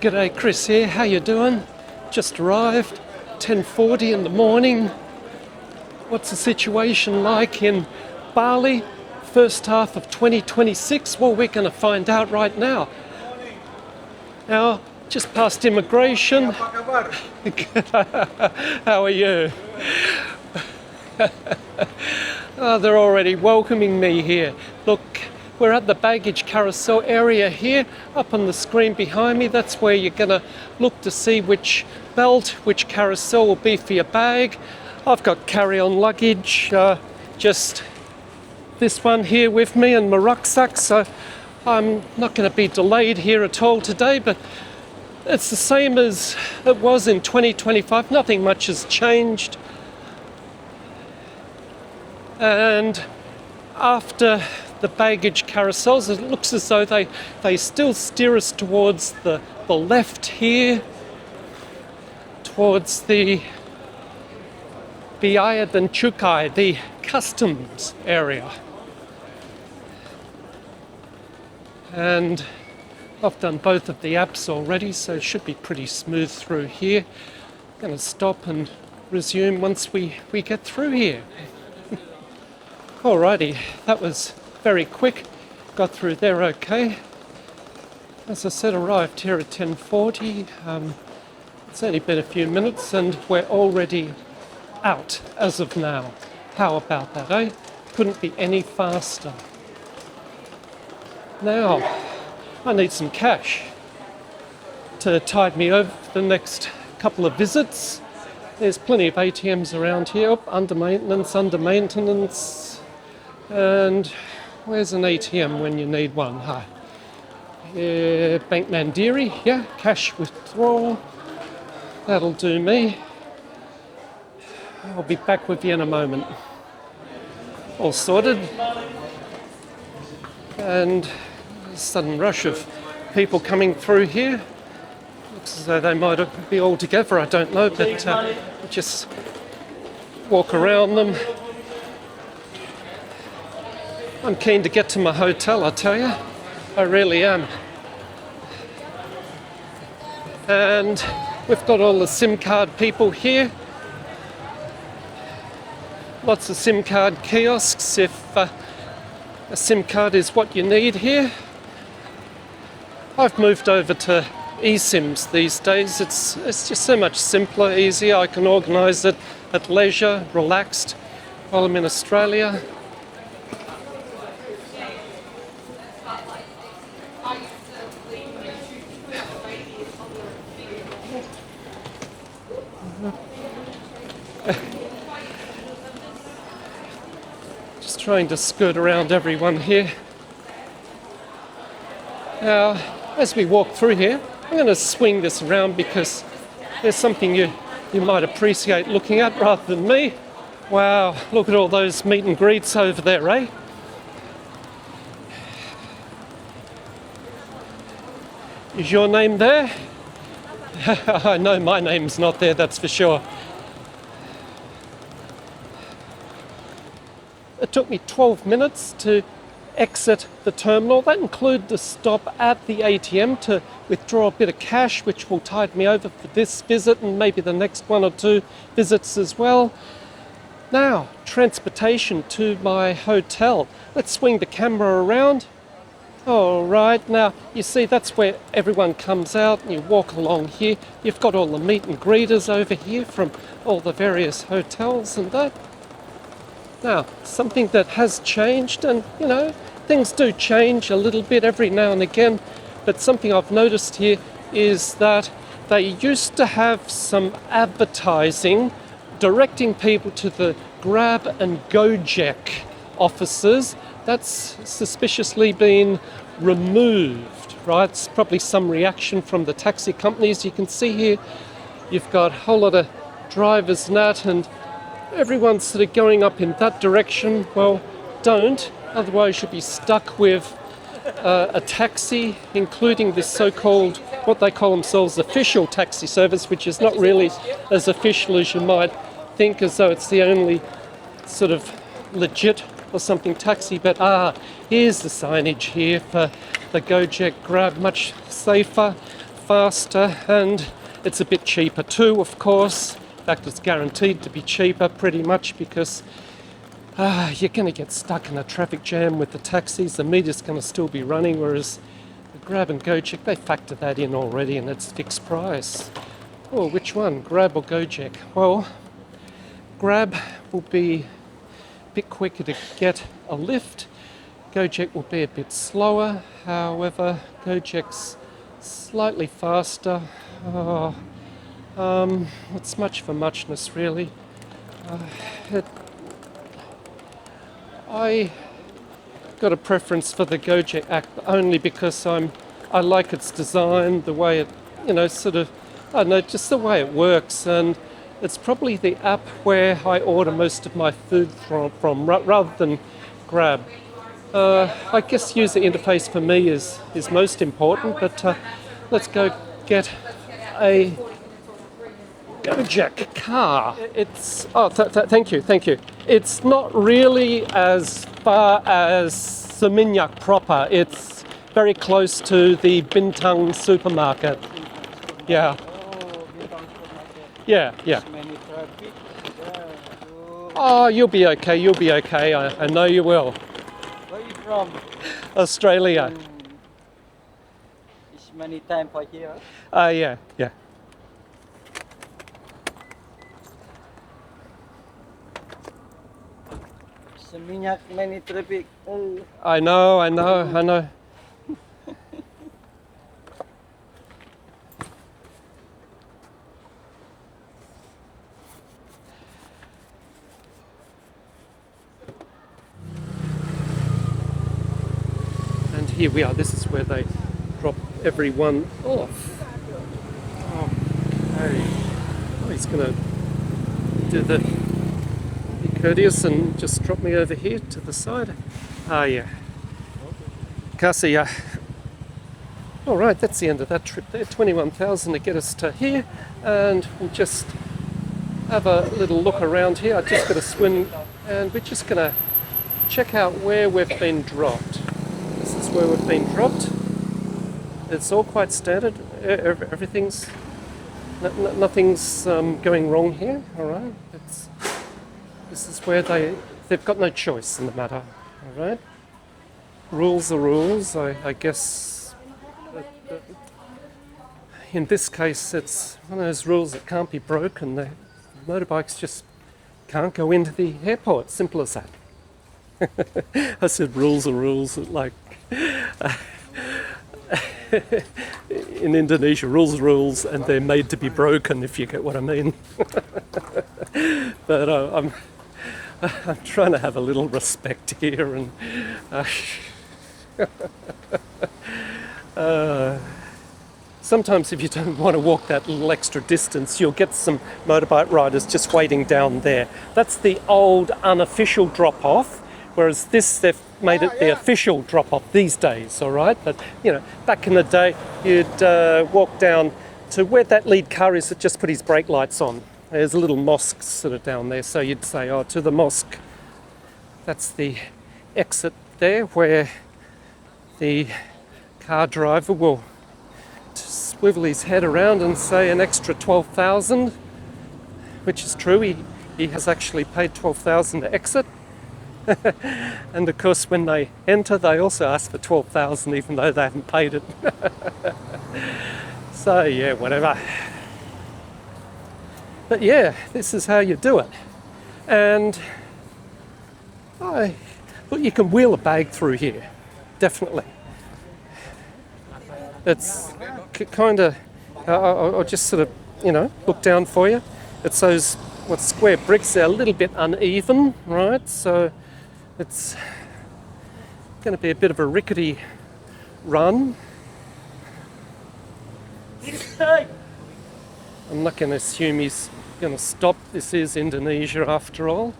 G'day, Chris here. How you doing? Just arrived, 10:40 in the morning. What's the situation like in Bali? First half of 2026? Well, we're going to find out right now. Now, just past immigration. How are you? Oh, they're already welcoming me here. Look, we're at the baggage carousel area here. Up on the screen behind me, that's where you're going to look to see which belt, which carousel will be for your bag. I've got carry-on luggage, just this one here with me and my rucksack, so I'm not going to be delayed here at all today, but it's the same as it was in 2025. Nothing much has changed. And after the baggage carousels, it looks as though they still steer us towards the left here, towards the Biaya dan Cukai, the customs area. And I've done both of the apps already, so it should be pretty smooth through here. I'm going to stop and resume once we get through here. Alrighty, that was very quick. Got through there okay. As I said, arrived here at 10:40. It's only been a few minutes and we're already out as of now. How about that, eh? Couldn't be any faster. Now, I need some cash to tide me over the next couple of visits. There's plenty of ATMs around here. Oh, under maintenance. And where's an ATM when you need one? Huh? Bank Mandiri, yeah, cash withdrawal. That'll do me. I'll be back with you in a moment. All sorted. And a sudden rush of people coming through here. Looks as though they might be all together, I don't know, but just walk around them. I'm keen to get to my hotel, I tell you. I really am. And we've got all the SIM card people here. Lots of SIM card kiosks if a SIM card is what you need here. I've moved over to eSIMs these days. It's just so much simpler, easier. I can organise it at leisure, relaxed, while I'm in Australia. Just trying to skirt around everyone here. Now, as we walk through here, I'm going to swing this around because there's something you might appreciate looking at rather than me. Wow, look at all those meet and greets over there, eh? Is your name there? I know my name's not there, that's for sure. It took me 12 minutes to exit the terminal. That included the stop at the ATM to withdraw a bit of cash, which will tide me over for this visit and maybe the next one or two visits as well. Now, transportation to my hotel. Let's swing the camera around. All right, now you see that's where everyone comes out and you walk along here. You've got all the meet and greeters over here from all the various hotels and that. Now, something that has changed, and you know, things do change a little bit every now and again, but something I've noticed here is that they used to have some advertising directing people to the Grab and Gojek offices. That's suspiciously been removed, right? It's probably some reaction from the taxi companies. You can see here, you've got a whole lot of drivers and that, and everyone's sort of going up in that direction. Well, don't, otherwise you'll be stuck with a taxi, including this so-called, what they call themselves, official taxi service, which is not really as official as you might think, as though it's the only sort of legit or something taxi. But here's the signage here for the Gojek Grab, much safer, faster, and it's a bit cheaper too, of course. In fact, it's guaranteed to be cheaper pretty much because you're going to get stuck in a traffic jam with the taxis. The meter's going to still be running, whereas the Grab and Gojek, they factor that in already and it's fixed price. Oh, which one, Grab or Gojek? Well, Grab will be a bit quicker to get a lift. Gojek will be a bit slower. However, Gojek's slightly faster. It's much for muchness, really. I got a preference for the Gojek app only because I like its design, the way it, I don't know, just the way it works, and it's probably the app where I order most of my food from rather than Grab. I guess user interface for me is most important, but let's go get a Gojek car. It's thank you. It's not really as far as Seminyak proper. It's very close to the Bintang supermarket. Yeah. Oh, you'll be okay. I know you will. Where are you from? Australia. It's many time for here. Yeah. Seminyak many traffic. I know. And here we are. This is where they drop everyone off. Oh, hey. Oh, he's going to do the courteous and just drop me over here to the side. Yeah. Kasih. All right, that's the end of that trip there. 21,000 to get us to here, and we'll just have a little look around here. I just got to swim, and we're just going to check out where we've been dropped. This is where we've been dropped. It's all quite standard. Everything's nothing's going wrong here. All right. This is where they've got no choice in the matter. All right. Rules are rules. I guess. In this case, it's one of those rules that can't be broken. The motorbikes just can't go into the airport. Simple as that. I said rules are rules. Like in Indonesia, rules are rules, and they're made to be broken. If you get what I mean. But I'm trying to have a little respect here, and sometimes if you don't want to walk that little extra distance, you'll get some motorbike riders just waiting down there. That's the old unofficial drop-off, whereas this, they've made it the official drop-off these days, all right? But, back in the day, you'd walk down to where that lead car is that just put his brake lights on. There's a little mosque sort of down there, so you'd say, to the mosque. That's the exit there where the car driver will swivel his head around and say an extra 12,000, which is true. He has actually paid 12,000 to exit. And of course, when they enter, they also ask for 12,000, even though they haven't paid it. So yeah, whatever. But yeah, this is how you do it. And look, you can wheel a bag through here, definitely. It's kind of, I'll just sort of, look down for you. It's those, square bricks, they're a little bit uneven, right? So it's going to be a bit of a rickety run. I'm not going to assume he's going to stop. This is Indonesia after all.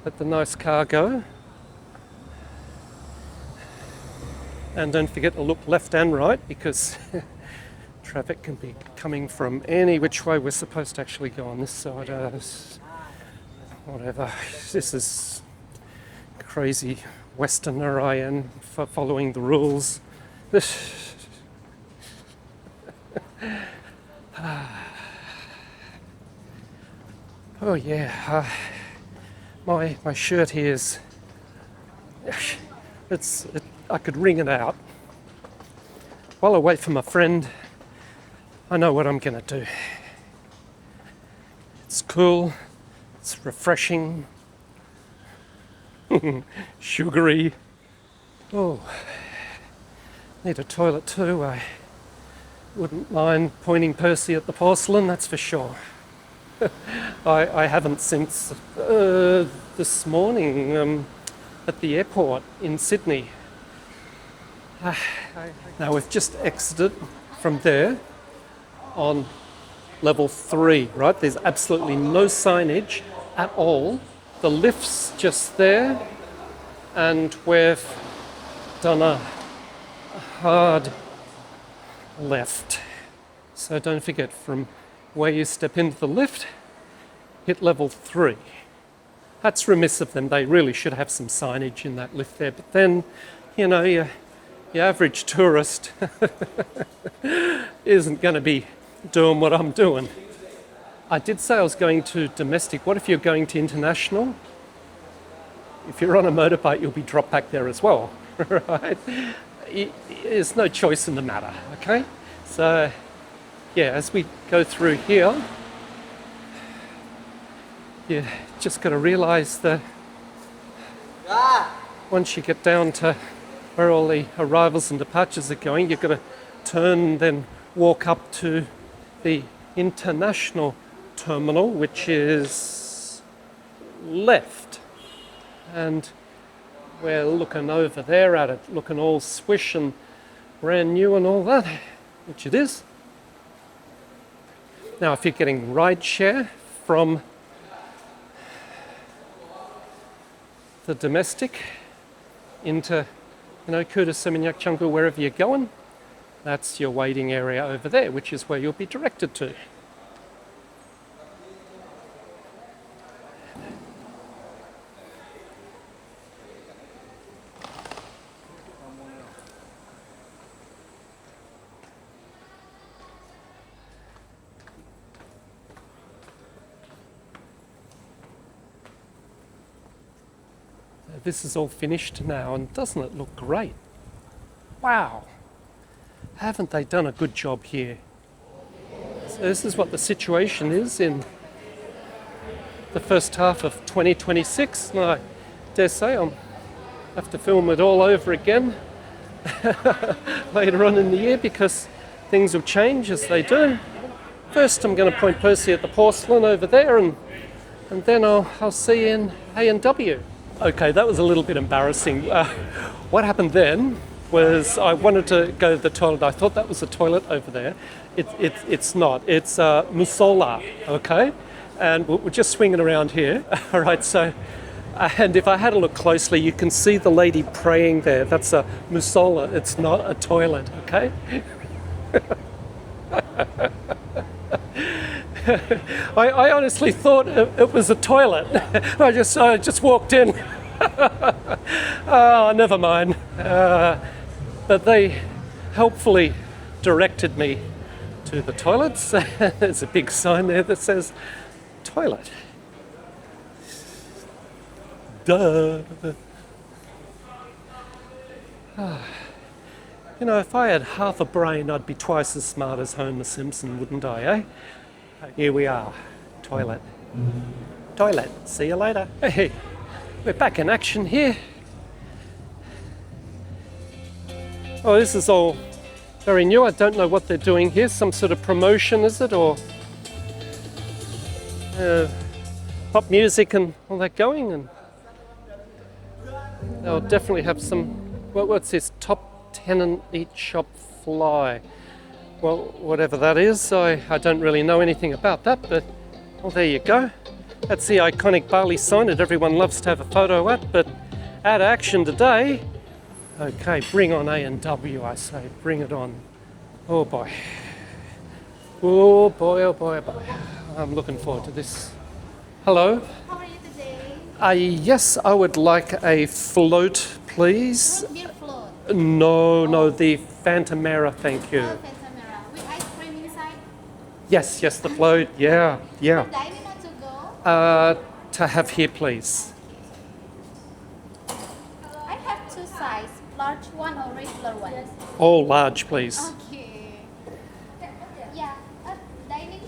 Let the nice car go. And don't forget to look left and right, because traffic can be coming from any which way. We're supposed to actually go on this side. Whatever. This is crazy Westerner I am for following the rules. Oh yeah, my shirt here is, I could wring it out. While I wait for my friend, I know what I'm gonna do. It's cool, it's refreshing, sugary. Oh, need a toilet too. I wouldn't mind pointing Percy at the porcelain, that's for sure. I haven't since this morning at the airport in Sydney. Now we've just exited from there on level 3, right? There's absolutely no signage at all. The lift's just there, and we've done a hard left. So don't forget, from where you step into the lift, hit level 3. That's remiss of them. They really should have some signage in that lift there. But then, you know, your average tourist isn't going to be doing what I'm doing. I did say I was going to domestic. What if you're going to international? If you're on a motorbike, you'll be dropped back there as well, right? There's no choice in the matter, okay? So, yeah, as we go through here, you just got to realise that once you get down to where all the arrivals and departures are going, you've got to turn and then walk up to the international terminal, which is left. And we're looking over there at it, looking all swish and brand new and all that, which it is. Now, if you're getting rideshare from the domestic into, you know, Kuta, Seminyak, Canggu, wherever you're going, that's your waiting area over there, which is where you'll be directed to. This is all finished now, and doesn't it look great? Wow! Haven't they done a good job here? So this is what the situation is in the first half of 2026. And I dare say I'll have to film it all over again later on in the year, because things will change as they do. First I'm going to point Percy at the porcelain over there, and then I'll see you in A&W. Okay, that was a little bit embarrassing. What happened then was I wanted to go to the toilet. I thought that was a toilet over there. It's not. It's Musollah, okay? And we're just swinging around here. All right, so, and if I had a look closely, you can see the lady praying there. That's a Musollah. It's not a toilet, okay? I honestly thought it was a toilet. I just walked in. Oh, never mind. But they helpfully directed me to the toilets. There's a big sign there that says toilet. Duh. You know, if I had half a brain, I'd be twice as smart as Homer Simpson, wouldn't I, eh? Here we are. Toilet. Toilet. See you later. Hey, we're back in action here. Oh, this is all very new. I don't know what they're doing here. Some sort of promotion, is it? Or pop music and all that going? And they'll definitely have some, what's this? Top tenant each shop fly. Well, whatever that is, I don't really know anything about that, but, well, there you go. That's the iconic Bali sign that everyone loves to have a photo at, but out of action today. Okay, bring on A&W, I say, bring it on. Oh boy. Oh boy, oh boy, oh boy. I'm looking forward to this. Hello? How are you today? Yes, I would like a float, please. Root beer float. No, the Fanta Mera, thank you. Oh, Fanta Mera. With ice cream inside? Yes, the float, yeah. For dining or to go? To have here, please. I have two sizes, large one or regular one? Yes. All large, please. Okay. Yeah, dining?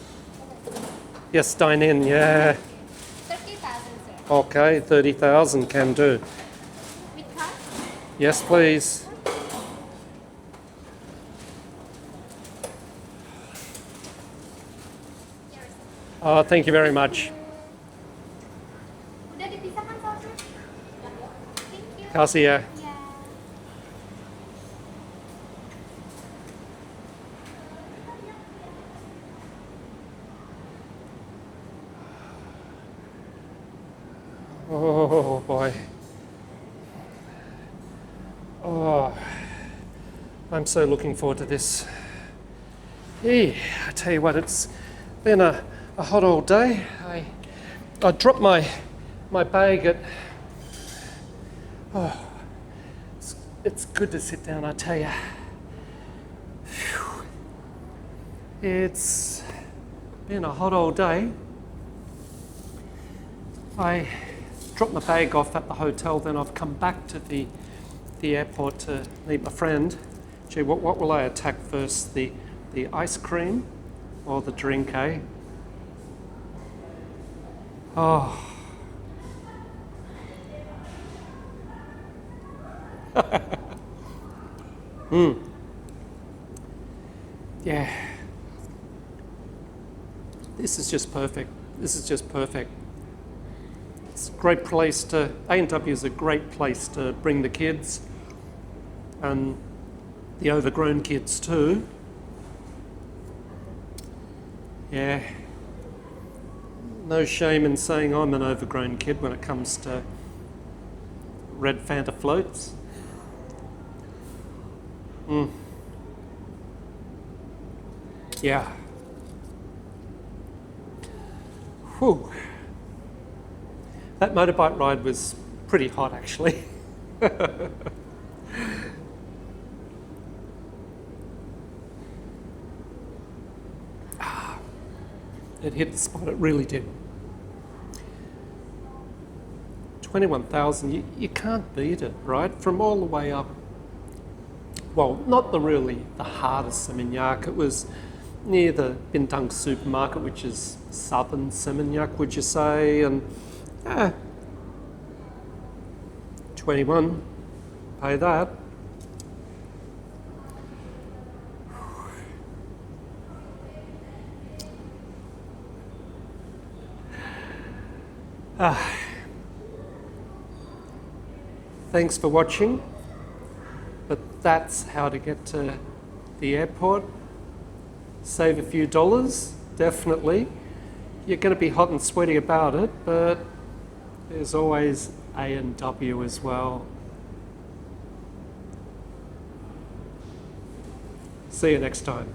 Yes, dine in, yeah. 30,000, sir. Okay, 30,000 can do. With card? Yes, please. Oh, thank you very much. Udah dipisahkan sausnya? Thank you. Kasih ya. Yeah. Oh boy. Oh, I'm so looking forward to this. Yeah, I tell you what, it's been a hot old day. I dropped my bag at. Oh, it's good to sit down, I tell you. Phew. It's been a hot old day. I dropped my bag off at the hotel, then I've come back to the airport to meet my friend. Gee, what will I attack first? The ice cream or the drink, eh? Oh. Yeah. This is just perfect. This is just perfect. It's a great place to, A&W is a great place to bring the kids and the overgrown kids too. Yeah. No shame in saying I'm an overgrown kid when it comes to red Fanta floats. Yeah. Whew. That motorbike ride was pretty hot, actually. It hit the spot, it really did. 21,000, you can't beat it, right? From all the way up, well, not the hardest Seminyak, it was near the Bintang supermarket, which is southern Seminyak, would you say, and 21, pay that. Thanks for watching, but that's how to get to the airport. Save a few dollars, definitely. You're going to be hot and sweaty about it, but there's always A&W as well. See you next time.